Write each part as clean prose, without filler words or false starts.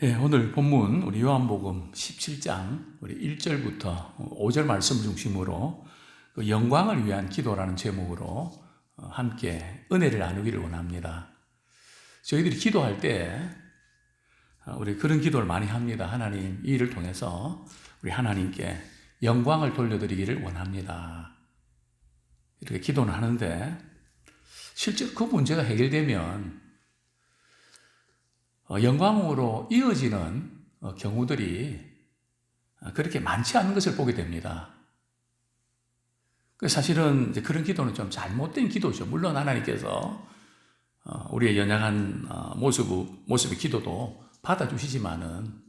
오늘 본문 우리 요한복음 17장 우리 1절부터 5절 말씀을 중심으로 그 영광을 위한 기도라는 제목으로 함께 은혜를 나누기를 원합니다. 저희들이 기도할 때 우리 그런 기도를 많이 합니다. 하나님, 이 일을 통해서 우리 하나님께 영광을 돌려드리기를 원합니다. 이렇게 기도는 하는데 실제로 그 문제가 해결되면 영광으로 이어지는 경우들이 그렇게 많지 않은 것을 보게 됩니다. 사실은 이제 그런 기도는 좀 잘못된 기도죠. 물론 하나님께서 우리의 연약한 모습의 기도도 받아주시지만은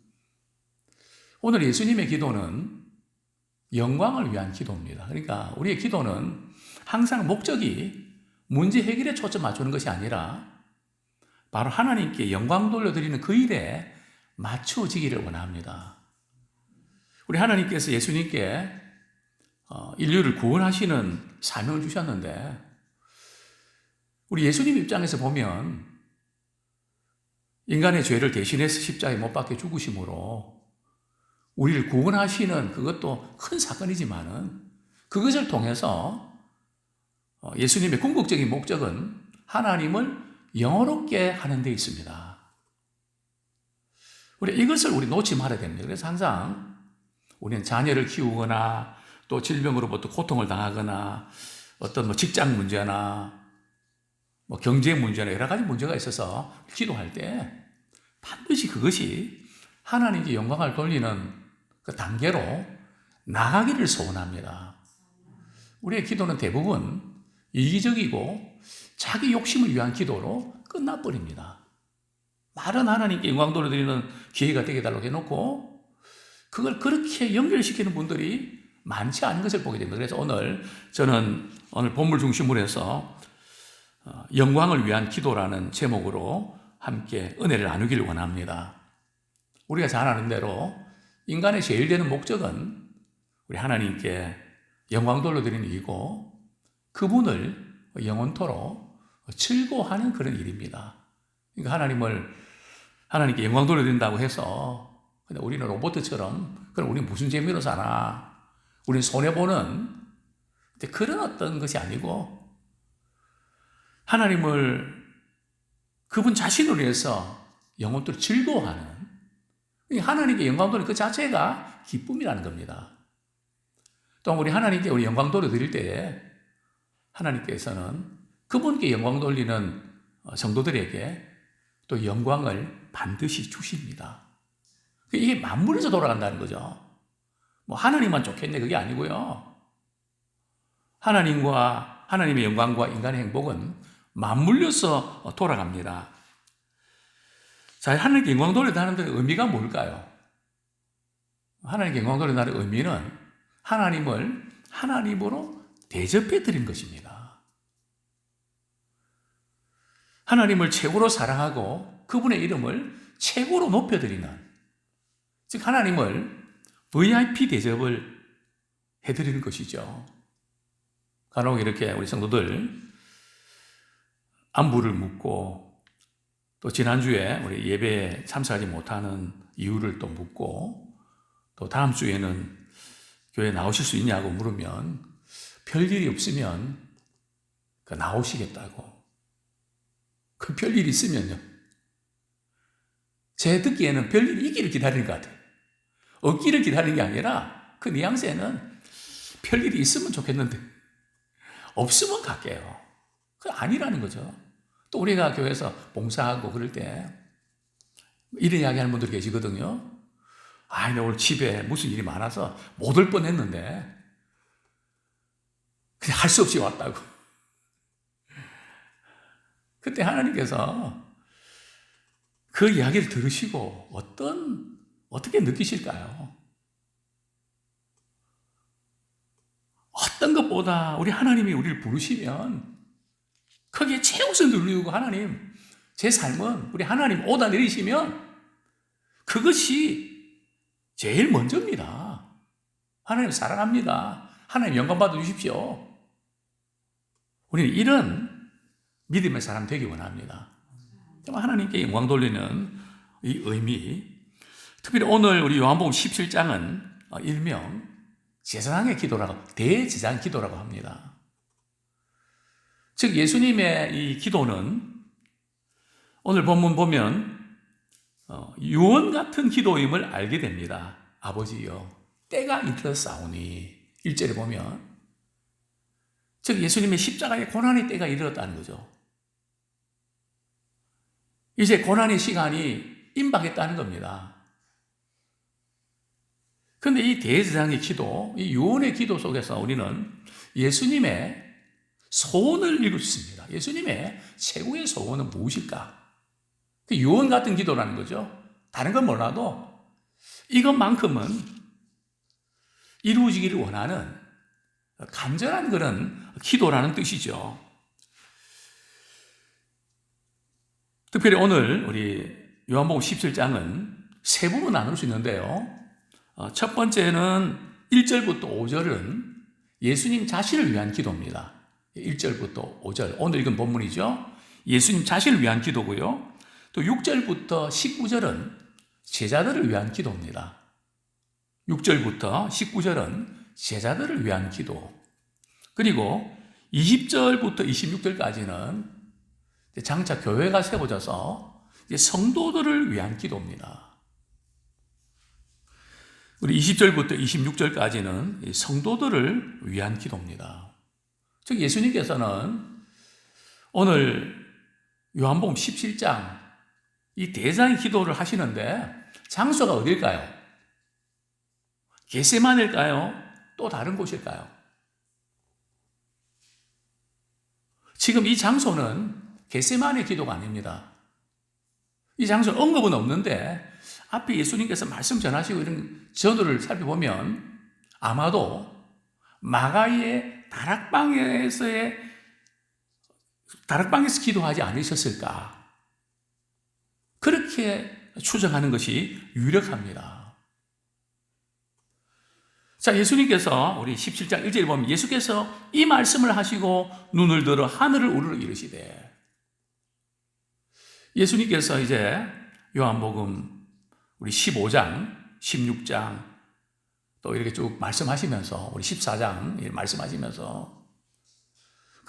오늘 예수님의 기도는 영광을 위한 기도입니다. 그러니까 우리의 기도는 항상 목적이 문제 해결에 초점 맞추는 것이 아니라 바로 하나님께 영광 돌려드리는 그 일에 맞춰지기를 원합니다. 우리 하나님께서 예수님께 인류를 구원하시는 사명을 주셨는데 우리 예수님 입장에서 보면 인간의 죄를 대신해서 십자가에 못 박혀 죽으심으로 우리를 구원하시는 그것도 큰 사건이지만은 그것을 통해서 예수님의 궁극적인 목적은 하나님을 영어롭게 하는 데 있습니다. 이것을 놓지 말아야 됩니다. 그래서 항상 우리는 자녀를 키우거나 또 질병으로부터 고통을 당하거나 어떤 직장 문제나 경제 문제나 여러 가지 문제가 있어서 기도할 때 반드시 그것이 하나님께 영광을 돌리는 그 단계로 나가기를 소원합니다. 우리의 기도는 대부분 이기적이고 자기 욕심을 위한 기도로 끝나버립니다. 말은 하나님께 영광 돌려드리는 기회가 되게 해달라고 해놓고 그걸 그렇게 연결시키는 분들이 많지 않은 것을 보게 됩니다. 그래서 저는 오늘 본문 중심으로 해서 영광을 위한 기도라는 제목으로 함께 은혜를 나누기를 원합니다. 우리가 잘 아는 대로 인간의 제일 되는 목적은 우리 하나님께 영광 돌려드리는 일이고 그분을 영원토록 즐거워하는 그런 일입니다. 그러니까 하나님께 영광 돌려드린다고 해서 근데 우리는 로봇처럼 그럼 우리 무슨 재미로 사나? 우리는 손해보는 그런 어떤 것이 아니고 하나님을 그분 자신을 위해서 영원토록 즐거워하는 하나님께 영광 돌리는 그 자체가 기쁨이라는 겁니다. 또 우리 하나님께 우리 영광 돌려드릴 때에 하나님께서는 그분께 영광 돌리는 성도들에게 또 영광을 반드시 주십니다. 이게 만물에서 돌아간다는 거죠. 하나님만 좋겠네 그게 아니고요. 하나님의 영광과 인간의 행복은 맞물려서 돌아갑니다. 자, 하나님께 영광 돌린다는 데 의미가 뭘까요? 하나님께 영광 돌린다는 의미는 하나님을 하나님으로 대접해 드린 것입니다. 하나님을 최고로 사랑하고 그분의 이름을 최고로 높여드리는, 즉 하나님을 VIP 대접을 해드리는 것이죠. 간혹 이렇게 우리 성도들 안부를 묻고 또 지난주에 우리 예배에 참석하지 못하는 이유를 또 묻고 또 다음 주에는 교회에 나오실 수 있냐고 물으면 별일이 없으면 나오시겠다고. 그 별일이 있으면요. 제 듣기에는 별일이 있기를 기다리는 것 같아요. 없기를 기다리는 게 아니라 그 뉘앙스에는 별일이 있으면 좋겠는데 없으면 갈게요. 그게 아니라는 거죠. 또 우리가 교회에서 봉사하고 그럴 때 이런 이야기 하는 분들 계시거든요. 나 오늘 집에 무슨 일이 많아서 못 올 뻔했는데 그냥 할 수 없이 왔다고. 그때 하나님께서 그 이야기를 들으시고 어떻게 느끼실까요? 어떤 것보다 우리 하나님이 우리를 부르시면 거기에 최우선 누리고 하나님, 제 삶은 우리 하나님 오다 내리시면 그것이 제일 먼저입니다. 하나님 사랑합니다. 하나님 영광 받아주십시오. 우리는 이런 믿음의 사람 되기 원합니다. 하나님께 영광 돌리는 이 의미, 특별히 오늘 우리 요한복음 17장은 일명 제사장의 기도라고, 대제사장 기도라고 합니다. 즉 예수님의 이 기도는 오늘 본문 보면 유언 같은 기도임을 알게 됩니다. 아버지여 때가 이르렀사오니 1절에 보면, 즉 예수님의 십자가의 고난의 때가 이르렀다는 거죠. 이제 고난의 시간이 임박했다는 겁니다. 그런데 이 대제사장의 기도, 이 유언의 기도 속에서 우리는 예수님의 소원을 읽을 수 있습니다. 예수님의 최고의 소원은 무엇일까? 그 유언 같은 기도라는 거죠. 다른 건 몰라도 이것만큼은 이루어지기를 원하는 간절한 그런 기도라는 뜻이죠. 특별히 오늘 우리 요한복음 17장은 세 부분 나눌 수 있는데요. 첫 번째는 1절부터 5절은 예수님 자신을 위한 기도입니다. 1절부터 5절, 오늘 읽은 본문이죠. 예수님 자신을 위한 기도고요. 또 6절부터 19절은 제자들을 위한 기도입니다. 6절부터 19절은 제자들을 위한 기도. 그리고 20절부터 26절까지는 장차 교회가 세워져서 성도들을 위한 기도입니다. 우리 20절부터 26절까지는 성도들을 위한 기도입니다. 즉 예수님께서는 오늘 요한복음 17장 이 대제사장의 기도를 하시는데 장소가 어딜까요? 겟세마네일까요? 또 다른 곳일까요? 지금 이 장소는 겟세마네 기도가 아닙니다. 이 장소는 언급은 없는데 앞에 예수님께서 말씀 전하시고 이런 전후를 살펴보면 아마도 마가의 다락방에서 기도하지 않으셨을까? 그렇게 추정하는 것이 유력합니다. 자, 예수님께서 우리 17장 1절에 보면 예수께서 이 말씀을 하시고 눈을 들어 하늘을 우러러 이르시되, 예수님께서 이제 요한복음 우리 15장, 16장 또 이렇게 쭉 말씀하시면서 우리 14장 말씀하시면서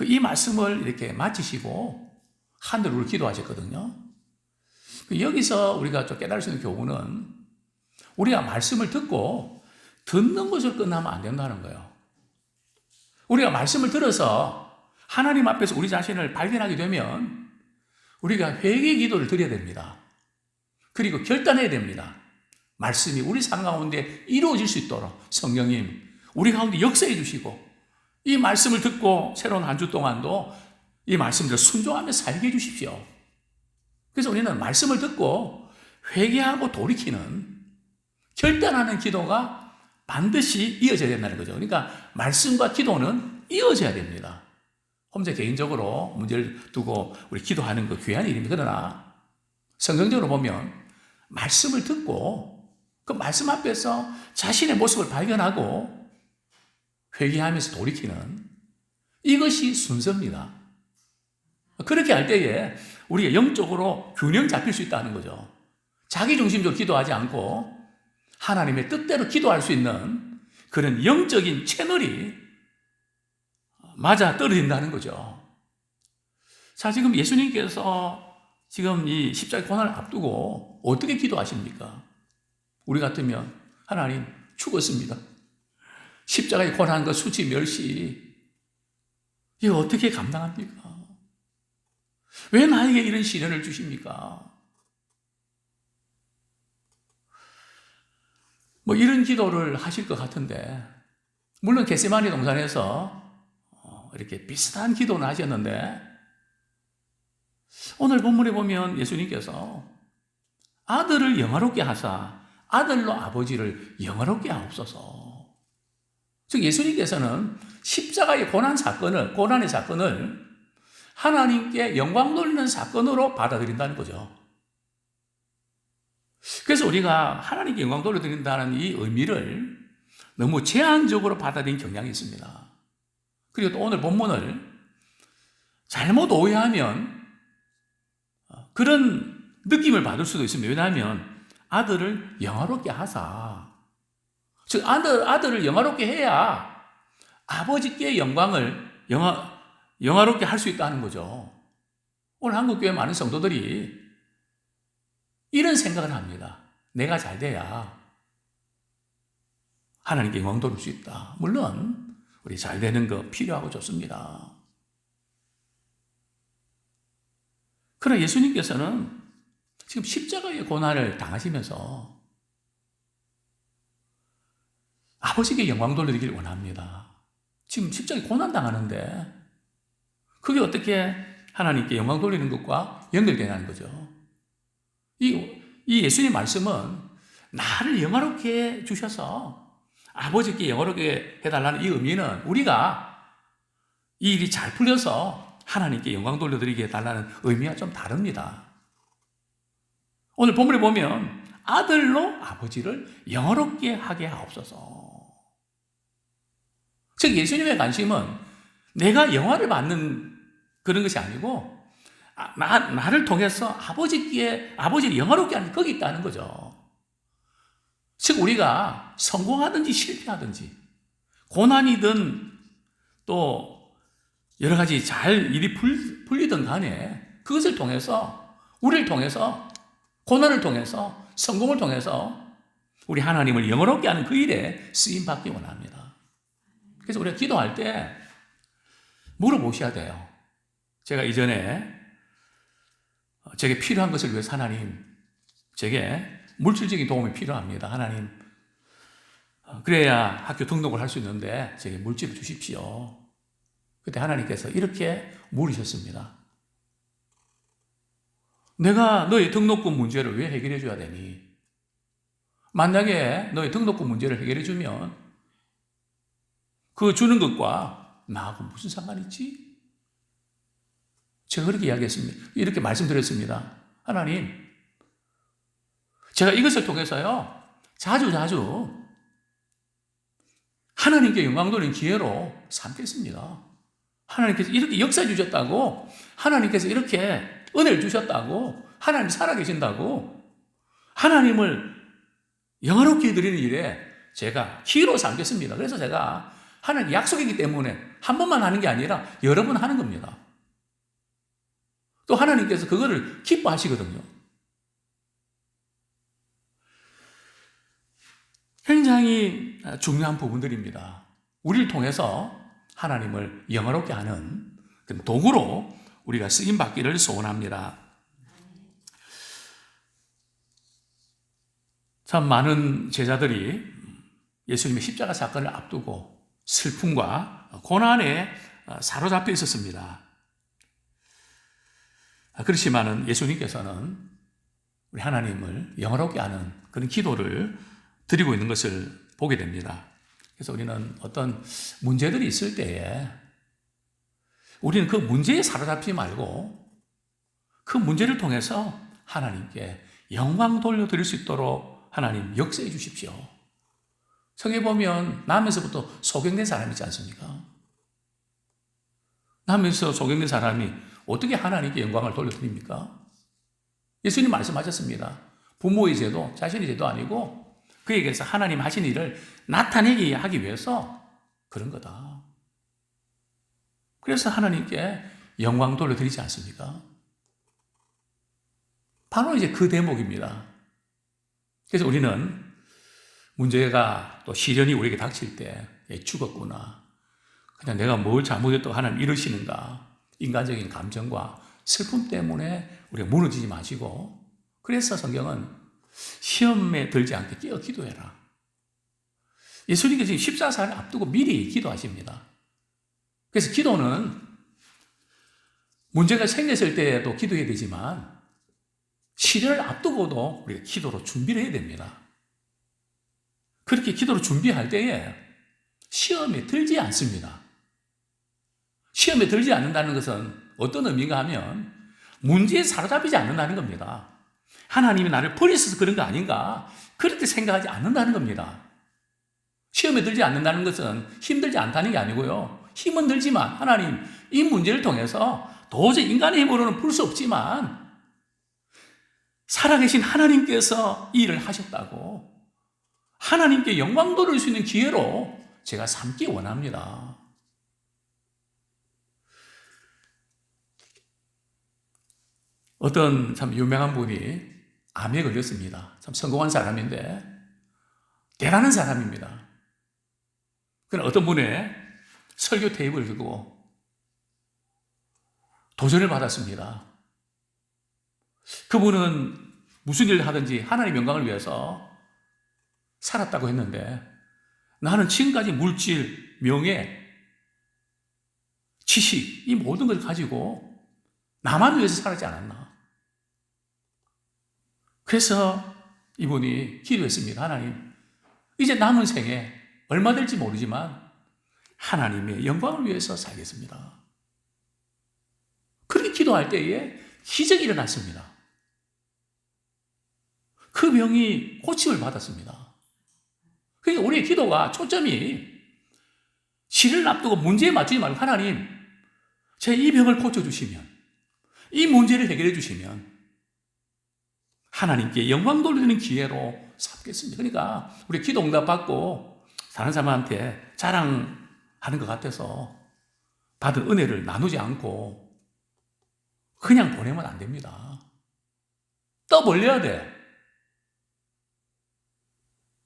이 말씀을 이렇게 마치시고 하늘을 기도하셨거든요. 여기서 우리가 좀 깨달을 수 있는 교훈은 우리가 말씀을 듣고 듣는 것으로 끝나면 안 된다는 거예요. 우리가 말씀을 들어서 하나님 앞에서 우리 자신을 발견하게 되면 우리가 회개 기도를 드려야 됩니다. 그리고 결단해야 됩니다. 말씀이 우리 삶 가운데 이루어질 수 있도록 성령님 우리 가운데 역사해 주시고 이 말씀을 듣고 새로운 한 주 동안도 이 말씀을 순종하며 살게 해 주십시오. 그래서 우리는 말씀을 듣고 회개하고 돌이키는 결단하는 기도가 반드시 이어져야 된다는 거죠. 그러니까 말씀과 기도는 이어져야 됩니다. 혼자 개인적으로 문제를 두고 우리 기도하는 거 귀한 일입니다. 그러나 성경적으로 보면 말씀을 듣고 그 말씀 앞에서 자신의 모습을 발견하고 회개하면서 돌이키는 이것이 순서입니다. 그렇게 할 때에 우리가 영적으로 균형 잡힐 수 있다는 거죠. 자기중심적으로 기도하지 않고 하나님의 뜻대로 기도할 수 있는 그런 영적인 채널이 맞아 떨어진다는 거죠. 자, 지금 예수님께서 지금 이 십자가의 고난을 앞두고 어떻게 기도하십니까? 우리 같으면 하나님 죽었습니다. 십자가의 고난과 수치, 멸시 이거 어떻게 감당합니까? 왜 나에게 이런 시련을 주십니까? 뭐 이런 기도를 하실 것 같은데 물론 겟세마네 동산에서 이렇게 비슷한 기도는 하셨는데 오늘 본문에 보면 예수님께서 아들을 영화롭게 하사 아들로 아버지를 영화롭게 하옵소서. 즉 예수님께서는 십자가의 고난의 사건을 하나님께 영광 돌리는 사건으로 받아들인다는 거죠. 그래서 우리가 하나님께 영광 돌려드린다는 이 의미를 너무 제한적으로 받아들인 경향이 있습니다. 그리고 또 오늘 본문을 잘못 오해하면 그런 느낌을 받을 수도 있습니다. 왜냐하면 아들을 영화롭게 하사. 즉 아들을 영화롭게 해야 아버지께 영광을 영화롭게 할 수 있다는 거죠. 오늘 한국교회 많은 성도들이 이런 생각을 합니다. 내가 잘 돼야 하나님께 영광 돌릴 수 있다. 물론 우리 잘 되는 거 필요하고 좋습니다. 그러나 예수님께서는 지금 십자가의 고난을 당하시면서 아버지께 영광 돌리기를 원합니다. 지금 십자가에 고난 당하는데 그게 어떻게 하나님께 영광 돌리는 것과 연결되냐는 거죠. 이 예수님의 말씀은 나를 영화롭게 주셔서 아버지께 영화롭게 해달라는 이 의미는 우리가 이 일이 잘 풀려서 하나님께 영광 돌려드리게 해달라는 의미와 좀 다릅니다. 오늘 본문에 보면 아들로 아버지를 영화롭게 하게 하옵소서. 즉 예수님의 관심은 내가 영화를 받는 그런 것이 아니고 나를 통해서 아버지를 영화롭게 하는 거기 있다는 거죠. 즉 우리가 성공하든지 실패하든지 고난이든 또 여러 가지 잘 일이 풀리든 간에 그것을 통해서 우리를 통해서 고난을 통해서 성공을 통해서 우리 하나님을 영화롭게 하는 그 일에 쓰임받기 원합니다. 그래서 우리가 기도할 때 물어보셔야 돼요. 제가 이전에 제게 필요한 것을 위해서 하나님, 제게 물질적인 도움이 필요합니다. 하나님, 그래야 학교 등록을 할 수 있는데 제게 물질을 주십시오. 그때 하나님께서 이렇게 물으셨습니다. 내가 너의 등록금 문제를 왜 해결해 줘야 되니? 만약에 너의 등록금 문제를 해결해 주면 그 주는 것과 나하고 무슨 상관이 있지? 제가 그렇게 이야기했습니다. 이렇게 말씀드렸습니다. 하나님, 제가 이것을 통해서요, 자주 하나님께 영광 돌리는 기회로 삼겠습니다. 하나님께서 이렇게 역사해 주셨다고, 하나님께서 이렇게 은혜를 주셨다고, 하나님 살아계신다고, 하나님을 영화롭게 해드리는 일에 제가 기회로 삼겠습니다. 그래서 제가 하나님 약속이기 때문에 한 번만 하는 게 아니라 여러 번 하는 겁니다. 또 하나님께서 그거를 기뻐하시거든요. 굉장히 중요한 부분들입니다. 우리를 통해서 하나님을 영화롭게 하는 도구로 우리가 쓰임받기를 소원합니다. 참 많은 제자들이 예수님의 십자가 사건을 앞두고 슬픔과 고난에 사로잡혀 있었습니다. 그렇지만은 예수님께서는 우리 하나님을 영화롭게 하는 그런 기도를 드리고 있는 것을 보게 됩니다. 그래서 우리는 어떤 문제들이 있을 때에 우리는 그 문제에 사로잡지 말고 그 문제를 통해서 하나님께 영광 돌려드릴 수 있도록 하나님 역사해 주십시오. 성경에 보면 남에서부터 소경된 사람이 있지 않습니까? 남에서 소경된 사람이 어떻게 하나님께 영광을 돌려드립니까? 예수님 말씀하셨습니다. 부모의 죄도 자신의 죄도 아니고 그에게서 하나님 하신 일을 나타내게 하기 위해서 그런 거다. 그래서 하나님께 영광 돌려드리지 않습니까? 바로 이제 그 대목입니다. 그래서 우리는 문제가 또 시련이 우리에게 닥칠 때 죽었구나. 그냥 내가 뭘 잘못했다고 하나님 이러시는가. 인간적인 감정과 슬픔 때문에 우리가 무너지지 마시고 그래서 성경은 시험에 들지 않게 깨어 기도해라. 예수님께서 지금 십자가를 앞두고 미리 기도하십니다. 그래서 기도는 문제가 생겼을 때도 기도해야 되지만 시련을 앞두고도 우리가 기도로 준비를 해야 됩니다. 그렇게 기도로 준비할 때에 시험에 들지 않습니다. 시험에 들지 않는다는 것은 어떤 의미인가 하면 문제에 사로잡히지 않는다는 겁니다. 하나님이 나를 버리셔서 그런 거 아닌가 그렇게 생각하지 않는다는 겁니다. 시험에 들지 않는다는 것은 힘들지 않다는 게 아니고요. 힘은 들지만 하나님 이 문제를 통해서 도저히 인간의 힘으로는 풀 수 없지만 살아계신 하나님께서 이 일을 하셨다고 하나님께 영광 돌릴 수 있는 기회로 제가 삼기 원합니다. 어떤 참 유명한 분이 암에 걸렸습니다. 참 성공한 사람인데 대단한 사람입니다. 그러나 어떤 분의 설교 테이프를 두고 도전을 받았습니다. 그분은 무슨 일을 하든지 하나님의 영광을 위해서 살았다고 했는데 나는 지금까지 물질, 명예, 지식 이 모든 걸 가지고 나만 위해서 살지 않았나. 그래서 이분이 기도했습니다. 하나님, 이제 남은 생에 얼마 될지 모르지만 하나님의 영광을 위해서 살겠습니다. 그렇게 기도할 때에 기적이 일어났습니다. 그 병이 고침을 받았습니다. 그러니까 우리의 기도가 초점이 치료를 앞두고 문제에 맞추지 말고 하나님, 제 이 병을 고쳐주시면, 이 문제를 해결해 주시면 하나님께 영광 돌리는 기회로 삼겠습니다. 그러니까 우리 기도 응답 받고 다른 사람한테 자랑하는 것 같아서 받은 은혜를 나누지 않고 그냥 보내면 안 됩니다. 떠벌려야 돼.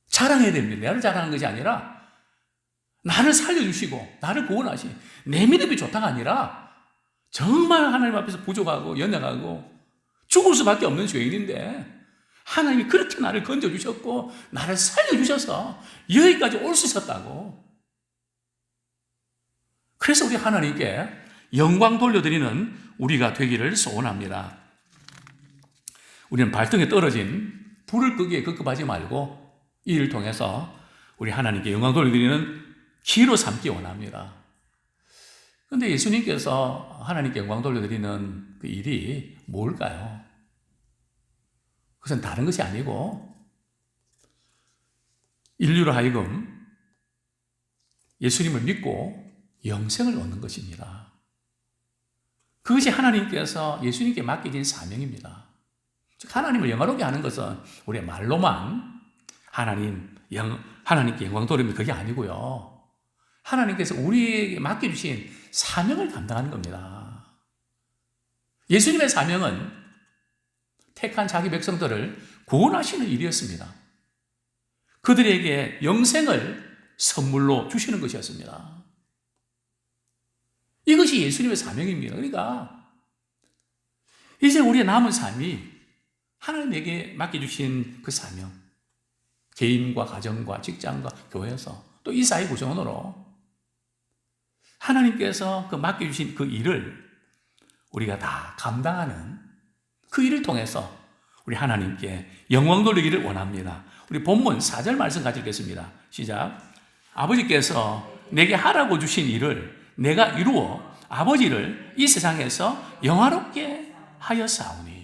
자랑해야 됩니다. 나를 자랑하는 것이 아니라 나를 살려주시고 나를 구원하신 내 믿음이 좋다가 아니라 정말 하나님 앞에서 부족하고 연약하고 죽을 수밖에 없는 죄인인데 하나님이 그렇게 나를 건져주셨고 나를 살려주셔서 여기까지 올 수 있었다고. 그래서 우리 하나님께 영광 돌려드리는 우리가 되기를 소원합니다. 우리는 발등에 떨어진 불을 끄기에 급급하지 말고 이 일을 통해서 우리 하나님께 영광 돌려드리는 기회로 삼기 원합니다. 그런데 예수님께서 하나님께 영광 돌려드리는 그 일이 뭘까요? 그것은 다른 것이 아니고 인류로 하여금 예수님을 믿고 영생을 얻는 것입니다. 그것이 하나님께서 예수님께 맡기신 사명입니다. 즉 하나님을 영화롭게 하는 것은 우리의 말로만 하나님께 영광 돌리면 그게 아니고요. 하나님께서 우리에게 맡겨주신 사명을 감당하는 겁니다. 예수님의 사명은 택한 자기 백성들을 구원하시는 일이었습니다. 그들에게 영생을 선물로 주시는 것이었습니다. 이것이 예수님의 사명입니다. 그러니까 이제 우리의 남은 삶이 하나님에게 맡겨주신 그 사명, 개인과 가정과 직장과 교회에서 또 이 사회 구성원으로 하나님께서 그 맡겨주신 그 일을 우리가 다 감당하는 그 일을 통해서 우리 하나님께 영광 돌리기를 원합니다. 우리 본문 4절 말씀 같이 읽겠습니다. 시작. 아버지께서 내게 하라고 주신 일을 내가 이루어 아버지를 이 세상에서 영화롭게 하였사오니.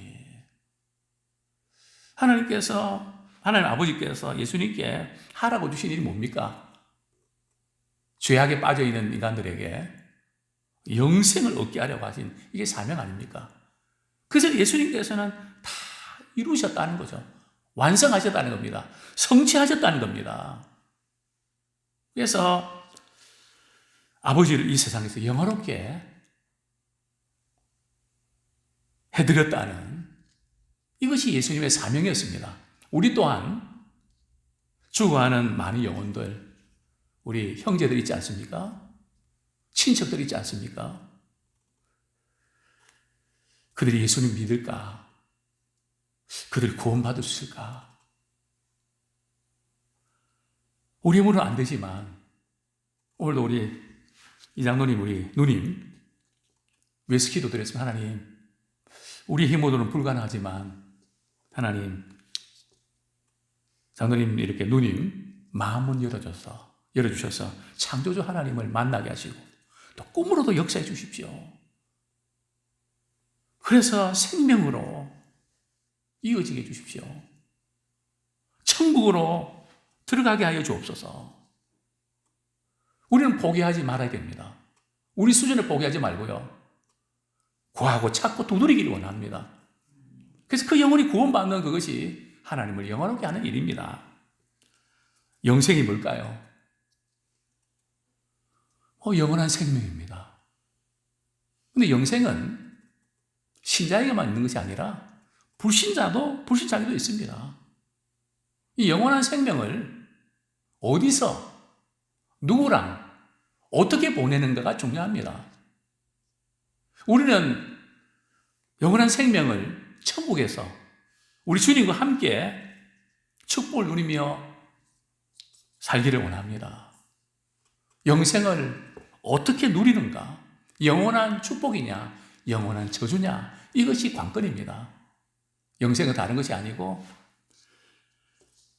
하나님 아버지께서 예수님께 하라고 주신 일이 뭡니까? 죄악에 빠져있는 인간들에게 영생을 얻게 하려고 하신 이게 사명 아닙니까? 그래서 예수님께서는 다 이루셨다는 거죠. 완성하셨다는 겁니다. 성취하셨다는 겁니다. 그래서 아버지를 이 세상에서 영화롭게 해드렸다는 이것이 예수님의 사명이었습니다. 우리 또한 죽어가는 많은 영혼들, 우리 형제들 있지 않습니까? 친척들 있지 않습니까? 그들이 예수님 믿을까? 그들 구원받을 수 있을까? 우리 힘으로는 안 되지만 오늘도 우리 이장로님, 우리 누님 위해서 기도드렸습니다. 하나님, 우리 힘으로는 불가능하지만 하나님, 장로님 이렇게 누님 마음문 열어주셔서 창조주 하나님을 만나게 하시고 또 꿈으로도 역사해 주십시오. 그래서 생명으로 이어지게 해주십시오. 천국으로 들어가게 하여 주옵소서. 우리는 포기하지 말아야 됩니다. 우리 수준을 포기하지 말고요. 구하고 찾고 두드리기를 원합니다. 그래서 그 영혼이 구원받는 그것이 하나님을 영원하게 하는 일입니다. 영생이 뭘까요? 영원한 생명입니다. 근데 영생은 신자에게만 있는 것이 아니라 불신자에게도 있습니다. 이 영원한 생명을 어디서, 누구랑, 어떻게 보내는가가 중요합니다. 우리는 영원한 생명을 천국에서 우리 주님과 함께 축복을 누리며 살기를 원합니다. 영생을 어떻게 누리는가? 영원한 축복이냐? 영원한 저주냐? 이것이 관건입니다. 영생은 다른 것이 아니고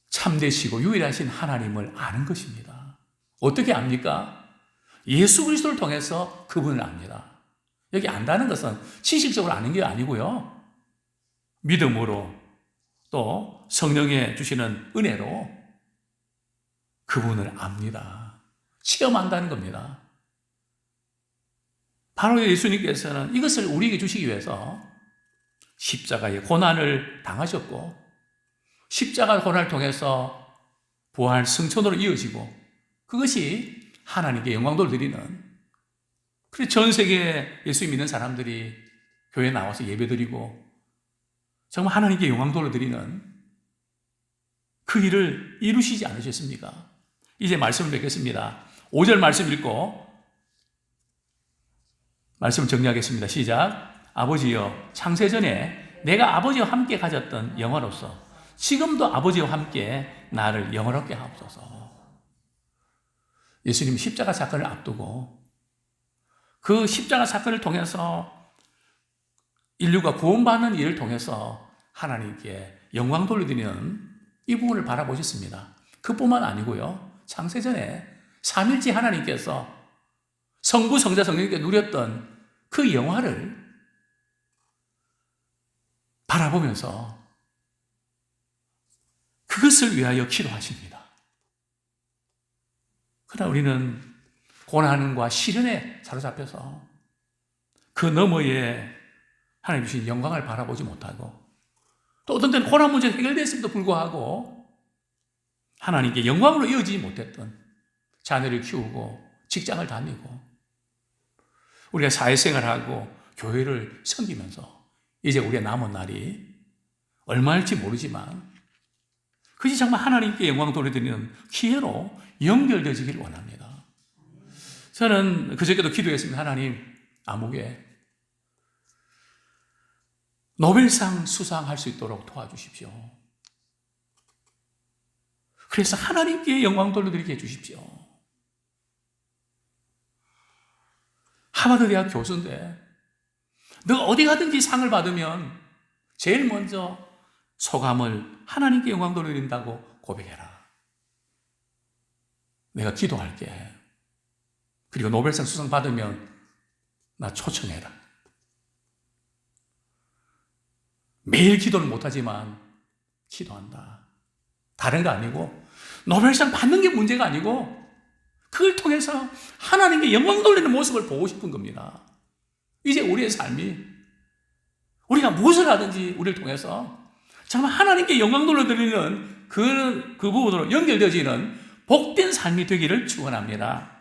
참되시고 유일하신 하나님을 아는 것입니다. 어떻게 압니까? 예수 그리스도를 통해서 그분을 압니다. 여기 안다는 것은 지식적으로 아는 게 아니고요. 믿음으로 또 성령의 주시는 은혜로 그분을 압니다. 체험한다는 겁니다. 바로 예수님께서는 이것을 우리에게 주시기 위해서 십자가의 고난을 당하셨고 십자가 고난을 통해서 부활 승천으로 이어지고 그것이 하나님께 영광을 드리는, 그래서 전 세계에 예수 믿는 사람들이 교회에 나와서 예배드리고 정말 하나님께 영광 돌려드리는 그 일을 이루시지 않으셨습니까? 이제 말씀을 맺겠습니다. 5절 말씀 읽고 말씀 정리하겠습니다. 시작. 아버지여, 창세전에 내가 아버지와 함께 가졌던 영화로서 지금도 아버지와 함께 나를 영원롭게 하옵소서. 예수님 십자가 사건을 앞두고 그 십자가 사건을 통해서 인류가 구원받는 일을 통해서 하나님께 영광 돌려드리는 이 부분을 바라보셨습니다. 그뿐만 아니고요. 창세전에 삼일째 하나님께서 성부, 성자, 성령께 누렸던 그 영화를 바라보면서 그것을 위하여 기도하십니다. 그러나 우리는 고난과 시련에 사로잡혀서 그 너머에 하나님 주신 영광을 바라보지 못하고 또 어떤 때는 고난 문제가 해결됐음에도 불구하고 하나님께 영광으로 이어지지 못했던 자녀를 키우고 직장을 다니고 우리가 사회생활하고 교회를 섬기면서 이제 우리의 남은 날이 얼마일지 모르지만 그것이 정말 하나님께 영광 돌려드리는 기회로 연결되어지길 원합니다. 저는 그저께도 기도했습니다. 하나님, 암흑에 노벨상 수상할 수 있도록 도와주십시오. 그래서 하나님께 영광 돌려드리게 해주십시오. 하버드 대학 교수인데 너가 어디 가든지 상을 받으면 제일 먼저 소감을 하나님께 영광 돌려드린다고 고백해라. 내가 기도할게. 그리고 노벨상 수상 받으면 나 초청해라. 매일 기도는 못하지만 기도한다. 다른 거 아니고 노벨상 받는 게 문제가 아니고 그걸 통해서 하나님께 영광 돌리는 모습을 보고 싶은 겁니다. 이제 우리의 삶이 우리가 무엇을 하든지 우리를 통해서 정말 하나님께 영광 돌려드리는 그 부분으로 연결되어지는 복된 삶이 되기를 축원합니다.